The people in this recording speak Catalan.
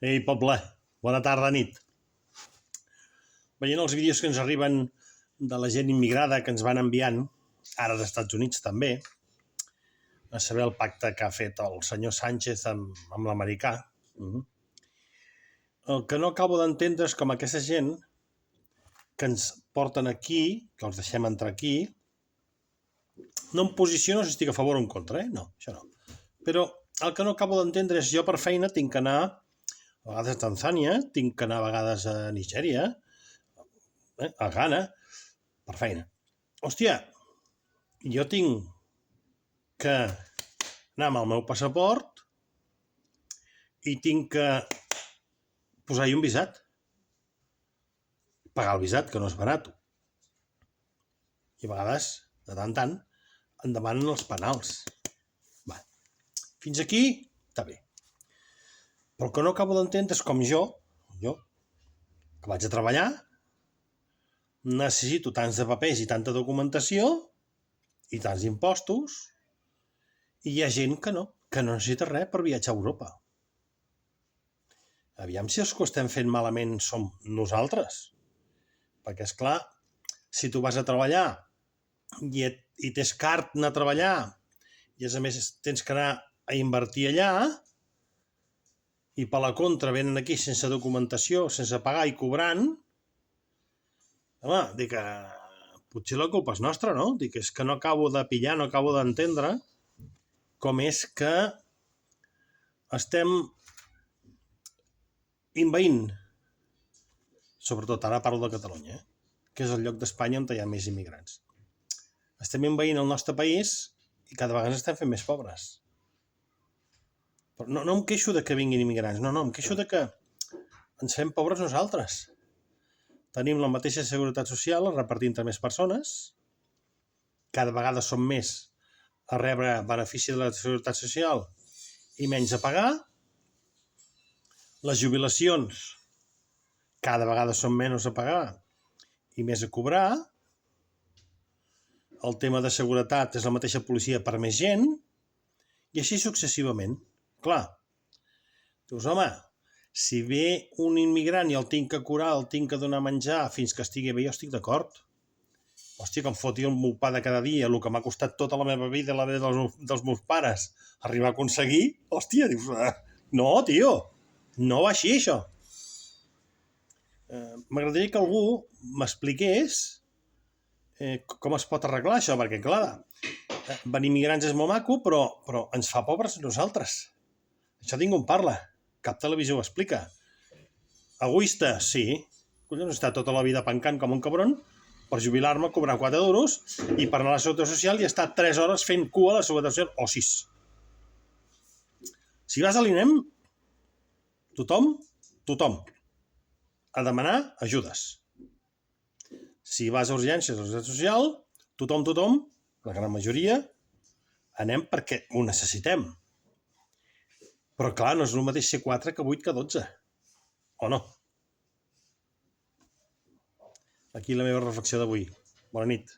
Ei, poble, bona tarda, nit. Veient els vídeos que ens arriben de la gent immigrada que ens van enviant, ara als Estats Units també, a saber el pacte que ha fet el senyor Sánchez amb l'americà. El que no acabo d'entendre és com aquesta gent que ens porten aquí, que els deixem entrar aquí, no em posiciono si estic a favor o en contra, no, això no. Però el que no acabo d'entendre és jo per feina tinc que anar a vegades a Tanzània, tinc que anar a vegades a Nigèria, a Ghana, per feina. Hòstia, jo tinc que anar amb el meu passaport i tinc que posar-hi un visat. Pagar el visat, que no és barat. I a vegades, de tant en tant, em demanen els penals. Va. Fins aquí, està bé. Però el que no acabo d'entendre és com jo, que vaig a treballar, necessito tants de papers i tanta documentació i tants impostos, i hi ha gent que no necessita res per viatjar a Europa. Aviam si els que ho estem fent malament som nosaltres. Perquè, esclar, si tu vas a treballar i tens cart anar a treballar i, a més, tens que anar a invertir allà i per la contra venen aquí sense documentació, sense pagar i cobrant, home, dic que potser la culpa és nostra, no? Dic, és que no acabo de pillar, no acabo d'entendre com és que estem envaint, sobretot ara parlo de Catalunya, que és el lloc d'Espanya on hi ha més immigrants. Estem envaint el nostre país i cada vegada ens estem fent més pobres. Però no em queixo de que vinguin immigrants, no, em queixo de que ens fem pobres nosaltres. Tenim la mateixa seguretat social, la repartim entre més persones, cada vegada som més a rebre benefici de la seguretat social i menys a pagar. Les jubilacions cada vegada són menys a pagar i més a cobrar. El tema de seguretat és la mateixa policia per més gent i així successivament. Clar, dius, home, si ve un immigrant i el tinc que curar, el tinc que donar menjar fins que estigui bé, jo estic d'acord. Hòstia, que em foti el meu pa de cada dia, el que m'ha costat tota la meva vida, la vida dels meus pares, arribar a aconseguir, hòstia, dius, no, tio, no va així, això. M'agradaria que algú m'expliqués com es pot arreglar això, perquè, clar, venir immigrants és molt maco, però ens fa pobres nosaltres. Això ningú en parla. Cap televisió ho explica. Egoista, sí. Collons, està tota la vida pencant com un cabron per jubilar-me, cobrar 4 duros i per anar a la Seguretat Social i estar 3 hores fent cua a la Seguretat Social, o 6. Si vas a l'INEM, tothom a demanar ajudes. Si vas a urgències de la Seguretat Social, tothom, la gran majoria, anem perquè ho necessitem. Però, clar, no és el mateix ser 4 que 8 que 12. O no? Aquí la meva reflexió d'avui. Bona nit.